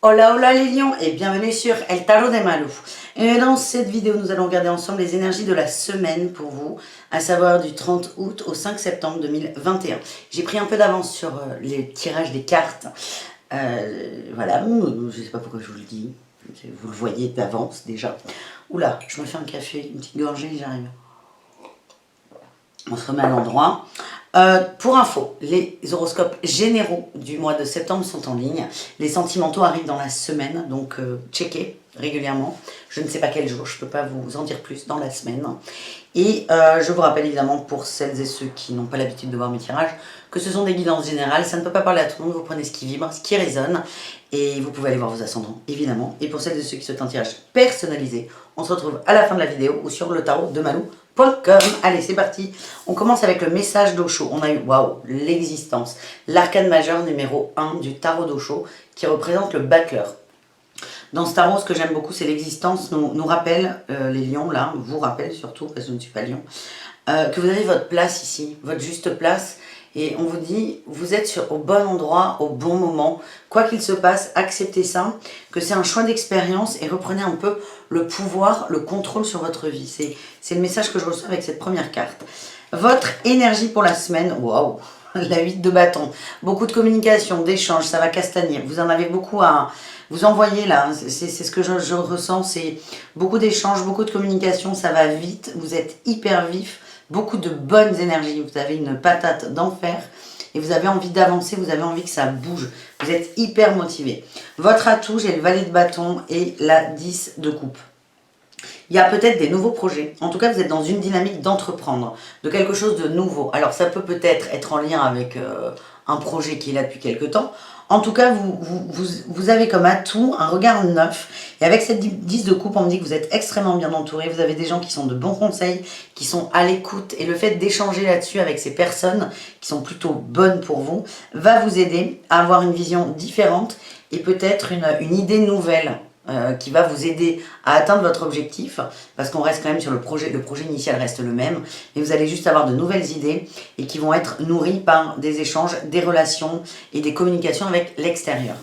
Hola hola les lions et bienvenue sur El Tarot de Malou. Et dans cette vidéo, nous allons regarder ensemble les énergies de la semaine pour vous, à savoir du 30 août au 5 septembre 2021. J'ai pris un peu d'avance sur les tirages des cartes. Voilà, je ne sais pas pourquoi je vous le dis, vous le voyez d'avance déjà. Oula, je me fais un café, une petite gorgée, j'arrive. On se remet à l'endroit. Pour info, les horoscopes généraux du mois de septembre sont en ligne. Les sentimentaux arrivent dans la semaine, donc checkez régulièrement. Je ne sais pas quel jour, je ne peux pas vous en dire plus dans la semaine. Et je vous rappelle évidemment pour celles et ceux qui n'ont pas l'habitude de voir mes tirages, que ce sont des guidances générales, ça ne peut pas parler à tout le monde, vous prenez ce qui vibre, ce qui résonne, et vous pouvez aller voir vos ascendants, évidemment. Et pour celles et ceux qui souhaitent un tirage personnalisé, on se retrouve à la fin de la vidéo ou sur le tarot de Malou.com. Allez, c'est parti. On commence avec le message d'Osho. On a eu, waouh, l'existence. L'arcane majeur numéro 1 du tarot d'Osho qui représente le battleur. Dans ce tarot, ce que j'aime beaucoup, c'est l'existence. Nous rappelle, les lions, là, vous rappelle surtout, parce que je ne suis pas lion, que vous avez votre place ici, votre juste place. Et on vous dit, vous êtes au bon endroit, au bon moment. Quoi qu'il se passe, acceptez ça, que c'est un choix d'expérience et reprenez un peu le pouvoir, le contrôle sur votre vie. C'est le message que je reçois avec cette première carte. Votre énergie pour la semaine, waouh, la 8 de bâton. Beaucoup de communication, d'échanges, ça va castagner. Vous en avez beaucoup à vous envoyer là. C'est ce que je ressens, c'est beaucoup d'échanges, beaucoup de communication, ça va vite. Vous êtes hyper vif. Beaucoup de bonnes énergies, vous avez une patate d'enfer et vous avez envie d'avancer, vous avez envie que ça bouge, vous êtes hyper motivé. Votre atout, j'ai le valet de bâton et la 10 de coupe. Il y a peut-être des nouveaux projets, en tout cas vous êtes dans une dynamique d'entreprendre, de quelque chose de nouveau. Alors ça peut peut-être être en lien avec un projet qui est là depuis quelque temps. En tout cas, vous avez comme atout un regard neuf. Et avec cette 10 de coupe, on me dit que vous êtes extrêmement bien entouré. Vous avez des gens qui sont de bons conseils, qui sont à l'écoute. Et le fait d'échanger là-dessus avec ces personnes qui sont plutôt bonnes pour vous, va vous aider à avoir une vision différente et peut-être une idée nouvelle. Qui va vous aider à atteindre votre objectif, parce qu'on reste quand même sur le projet initial reste le même, et vous allez juste avoir de nouvelles idées, et qui vont être nourries par des échanges, des relations, et des communications avec l'extérieur.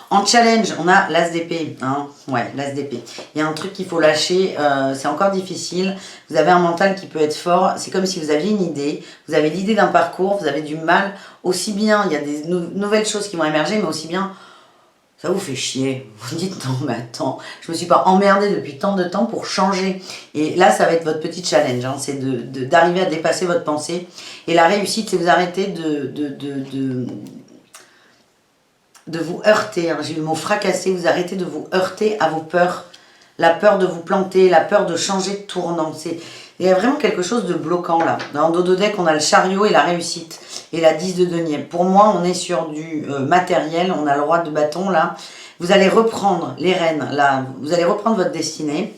En challenge, on a l'as d'épée, hein, ouais, l'as d'épée. Il y a un truc qu'il faut lâcher, c'est encore difficile, vous avez un mental qui peut être fort, c'est comme si vous aviez une idée, vous avez l'idée d'un parcours, vous avez du mal, aussi bien, il y a des nouvelles choses qui vont émerger, mais aussi bien, ça vous fait chier. Vous dites non mais attends, je me suis pas emmerdée depuis tant de temps pour changer. Et là ça va être votre petit challenge, hein, c'est d'arriver à dépasser votre pensée. Et la réussite c'est vous arrêter de vous heurter. Hein. J'ai eu le mot fracasser, vous arrêtez de vous heurter à vos peurs. La peur de vous planter, la peur de changer de tournant. Il y a vraiment quelque chose de bloquant là. Dans Dodo Deck, on a le chariot et la réussite. Et la 10 de denier. Pour moi, on est sur du matériel. On a le roi de bâton là. Vous allez reprendre les rênes là. Vous allez reprendre votre destinée.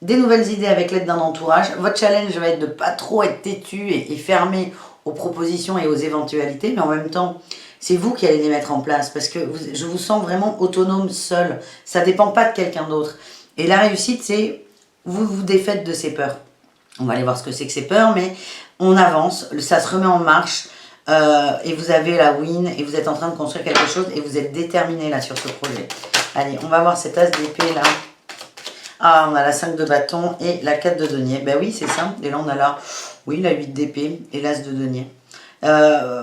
Des nouvelles idées avec l'aide d'un entourage. Votre challenge va être de pas trop être têtu et fermé aux propositions et aux éventualités. Mais en même temps, c'est vous qui allez les mettre en place. Parce que je vous sens vraiment autonome, seul. Ça ne dépend pas de quelqu'un d'autre. Et la réussite, c'est vous vous défaites de ces peurs. On va aller voir ce que c'est que ces peurs, mais on avance, ça se remet en marche et vous avez la win et vous êtes en train de construire quelque chose et vous êtes déterminé là sur ce projet. Allez, on va voir cet as d'épée là. Ah, on a la 5 de bâton et la 4 de denier. Ben oui, c'est ça. Et là, on a la 8 d'épée et l'as de denier.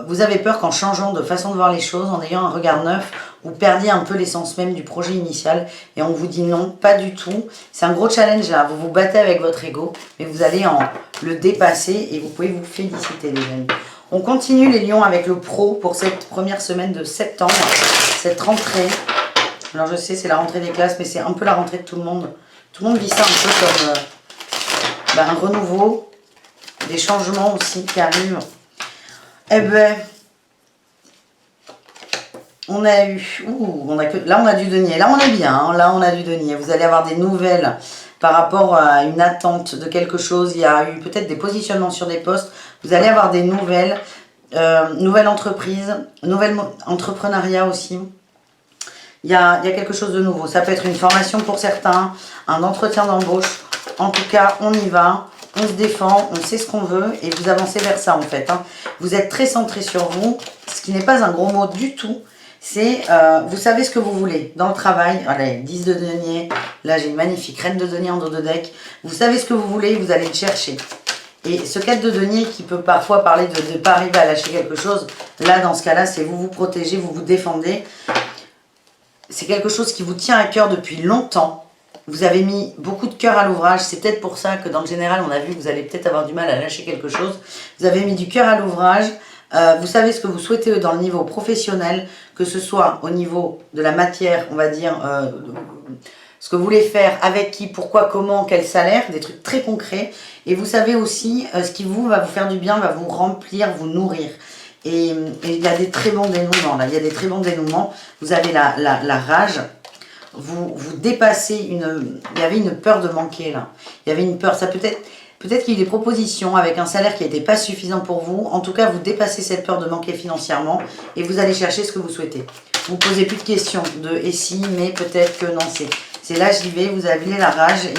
Vous avez peur qu'en changeant de façon de voir les choses, en ayant un regard neuf, vous perdiez un peu l'essence même du projet initial et on vous dit non, pas du tout. C'est un gros challenge là, vous vous battez avec votre ego, mais vous allez le dépasser et vous pouvez vous féliciter les amis. On continue les lions avec le pro pour cette première semaine de septembre, cette rentrée. Alors je sais, c'est la rentrée des classes, mais c'est un peu la rentrée de tout le monde. Tout le monde vit ça un peu comme un renouveau, des changements aussi qui arrivent. Eh ben, on a eu, là on a du denier, là on est bien, hein, là on a du denier. Vous allez avoir des nouvelles par rapport à une attente de quelque chose. Il y a eu peut-être des positionnements sur des postes. Vous allez avoir des nouvelles, nouvelle entreprise, nouvel entrepreneuriat aussi. Il y a quelque chose de nouveau. Ça peut être une formation pour certains, un entretien d'embauche. En tout cas, on y va. On se défend, on sait ce qu'on veut et vous avancez vers ça en fait. Hein. Vous êtes très centré sur vous, ce qui n'est pas un gros mot du tout, C'est, vous savez ce que vous voulez dans le travail. Allez, 10 de denier. Là, j'ai une magnifique reine de denier en dos de deck. Vous savez ce que vous voulez, vous allez le chercher. Et ce 4 de denier qui peut parfois parler de ne pas arriver à lâcher quelque chose, là, dans ce cas-là, c'est vous vous protégez, vous vous défendez. C'est quelque chose qui vous tient à cœur depuis longtemps. Vous avez mis beaucoup de cœur à l'ouvrage. C'est peut-être pour ça que dans le général, on a vu que vous allez peut-être avoir du mal à lâcher quelque chose. Vous avez mis du cœur à l'ouvrage. Vous savez ce que vous souhaitez dans le niveau professionnel, que ce soit au niveau de la matière, on va dire, ce que vous voulez faire, avec qui, pourquoi, comment, quel salaire, des trucs très concrets. Et vous savez aussi ce qui va vous faire du bien, va vous remplir, vous nourrir. Et il y a des très bons dénouements là, il y a des très bons dénouements. Vous avez la rage, vous dépassez il y avait une peur de manquer là. Il y avait une peur, ça peut-être qu'il y a eu des propositions avec un salaire qui n'était pas suffisant pour vous. En tout cas, vous dépassez cette peur de manquer financièrement et vous allez chercher ce que vous souhaitez. Vous ne posez plus de questions de et si, mais peut-être que non, c'est là j'y vais, vous avez la rage et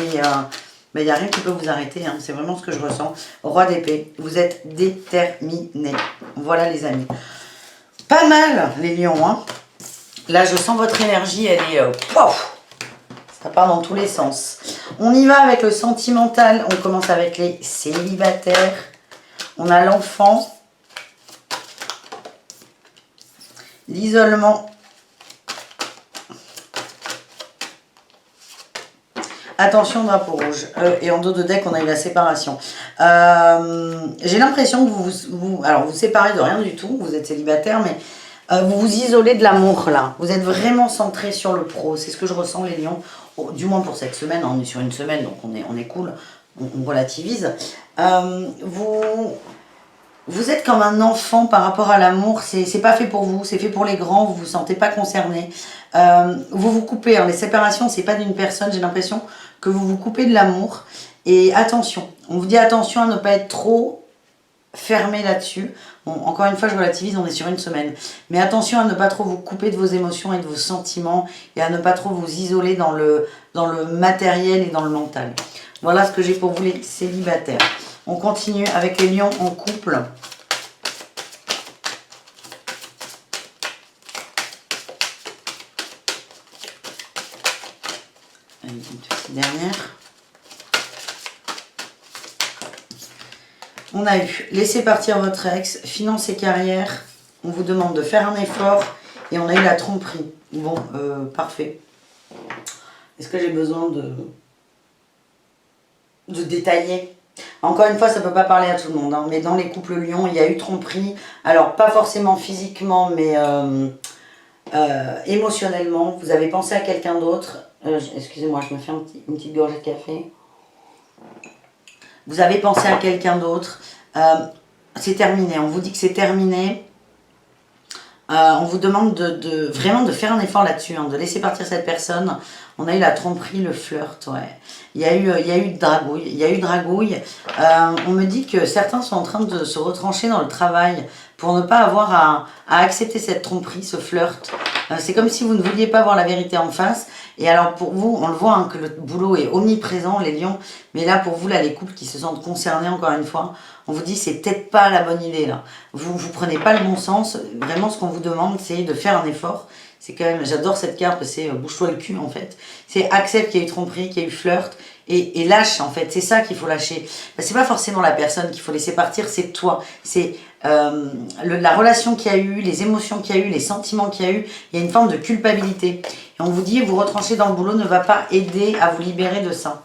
il n'y a rien qui peut vous arrêter, hein. C'est vraiment ce que je ressens. Roi d'épée, vous êtes déterminé. Voilà les amis. Pas mal les lions, hein. Là je sens votre énergie, elle est... pouf, ça part dans tous les sens. On y va avec le sentimental, on commence avec les célibataires. On a l'enfant, l'isolement. Attention, drapeau rouge. Et en dos de deck, on a eu la séparation. J'ai l'impression que alors vous séparez de rien du tout. Vous êtes célibataire, mais vous vous isolez de l'amour, là. Vous êtes vraiment centré sur le pro. C'est ce que je ressens, les lions. Du moins pour cette semaine. On est sur une semaine, donc on est cool. On relativise. Vous êtes comme un enfant par rapport à l'amour. C'est pas fait pour vous. C'est fait pour les grands. Vous vous sentez pas concerné. Vous vous coupez. Alors, les séparations, c'est pas d'une personne. J'ai l'impression que vous vous coupez de l'amour. Et attention, on vous dit attention à ne pas être trop fermé là-dessus. Bon, encore une fois, je relativise, on est sur une semaine. Mais attention à ne pas trop vous couper de vos émotions et de vos sentiments et à ne pas trop vous isoler dans le matériel et dans le mental. Voilà ce que j'ai pour vous les célibataires. On continue avec les lions en couple. Allez, une petite dernière. On a eu laissez partir votre ex, finances et carrière. On vous demande de faire un effort et on a eu la tromperie. Bon, parfait. Est-ce que j'ai besoin de détailler? Encore une fois, ça ne peut pas parler à tout le monde, hein, mais dans les couples lions, il y a eu tromperie. Alors, pas forcément physiquement, mais émotionnellement. Vous avez pensé à quelqu'un d'autre. Excusez-moi, je me fais une petite gorgée de café. Vous avez pensé à quelqu'un d'autre. C'est terminé. On vous dit que c'est terminé. On vous demande vraiment de faire un effort là-dessus, hein, de laisser partir cette personne. On a eu la tromperie, le flirt, ouais. Il y a eu dragouille. On me dit que certains sont en train de se retrancher dans le travail pour ne pas avoir à accepter cette tromperie, ce flirt. C'est comme si vous ne vouliez pas voir la vérité en face. Et alors pour vous, on le voit, hein, que le boulot est omniprésent, les lions. Mais là, pour vous, là, les couples qui se sentent concernés, encore une fois, on vous dit c'est peut-être pas la bonne idée là. Vous prenez pas le bon sens. Vraiment, ce qu'on vous demande, c'est de faire un effort. C'est quand même, j'adore cette carte, c'est bouge-toi le cul en fait. C'est accepte qu'il y a eu tromperie, qu'il y a eu flirt et lâche en fait. C'est ça qu'il faut lâcher. C'est pas forcément la personne qu'il faut laisser partir, c'est toi. C'est la relation qu'il y a eu, les émotions qu'il y a eu, les sentiments qu'il y a eu. Il y a une forme de culpabilité. Et on vous dit, vous retrancher dans le boulot ne va pas aider à vous libérer de ça.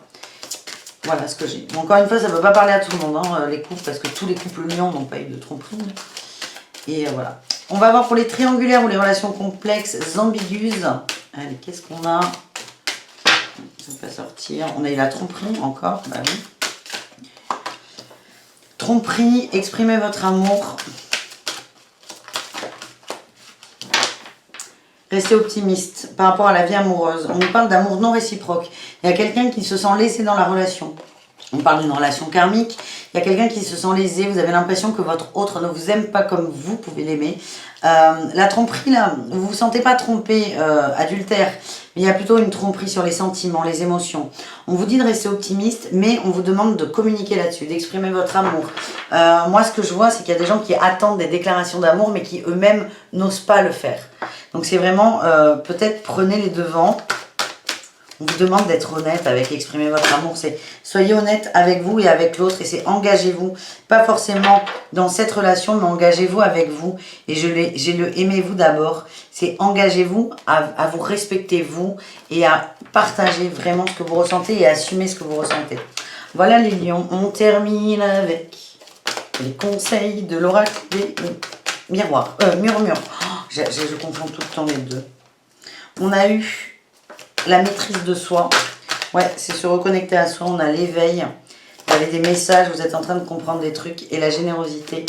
Voilà ce que j'ai. Encore une fois, ça ne peut pas parler à tout le monde, hein, les couples, parce que tous les couples lions n'ont pas eu de tromperie. Et voilà. On va voir pour les triangulaires ou les relations complexes, ambiguës. Allez, qu'est-ce qu'on a? Ça ne va pas sortir. On a eu la tromperie encore. Bah oui. Tromperie, exprimez votre amour. Restez optimiste par rapport à la vie amoureuse. On nous parle d'amour non réciproque. Il y a quelqu'un qui se sent lésé dans la relation. On parle d'une relation karmique. Il y a quelqu'un qui se sent lésé. Vous avez l'impression que votre autre ne vous aime pas comme vous pouvez l'aimer. La tromperie, là, vous ne vous sentez pas trompé, adultère. Mais il y a plutôt une tromperie sur les sentiments, les émotions. On vous dit de rester optimiste, mais on vous demande de communiquer là-dessus, d'exprimer votre amour. Moi, ce que je vois, c'est qu'il y a des gens qui attendent des déclarations d'amour, mais qui eux-mêmes n'osent pas le faire. Donc c'est vraiment, peut-être prenez les devants. On vous demande d'être honnête avec exprimer votre amour. C'est soyez honnête avec vous et avec l'autre. Et c'est engagez-vous. Pas forcément dans cette relation, mais engagez-vous avec vous. Et j'ai le aimez-vous d'abord. C'est engagez-vous à vous respecter vous et à partager vraiment ce que vous ressentez et à assumer ce que vous ressentez. Voilà les lions. On termine avec les conseils de l'oracle des miroirs. Murmures. Oh, je confonds tout le temps les deux. On a eu la maîtrise de soi. Ouais, c'est se reconnecter à soi. On a l'éveil. Vous avez des messages, vous êtes en train de comprendre des trucs. Et la générosité.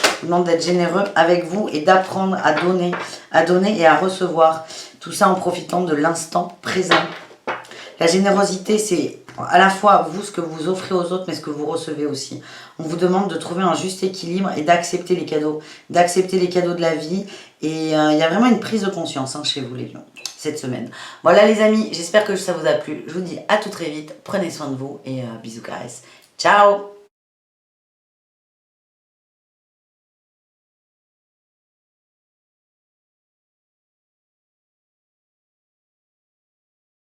Je vous demande d'être généreux avec vous et d'apprendre à donner et à recevoir. Tout ça en profitant de l'instant présent. La générosité, c'est à la fois vous, ce que vous offrez aux autres, mais ce que vous recevez aussi. On vous demande de trouver un juste équilibre et d'accepter les cadeaux. D'accepter les cadeaux de la vie. Et il y a vraiment une prise de conscience chez vous, les lions, cette semaine. Voilà les amis, j'espère que ça vous a plu. Je vous dis à tout très vite. Prenez soin de vous et bisous caresses. Ciao!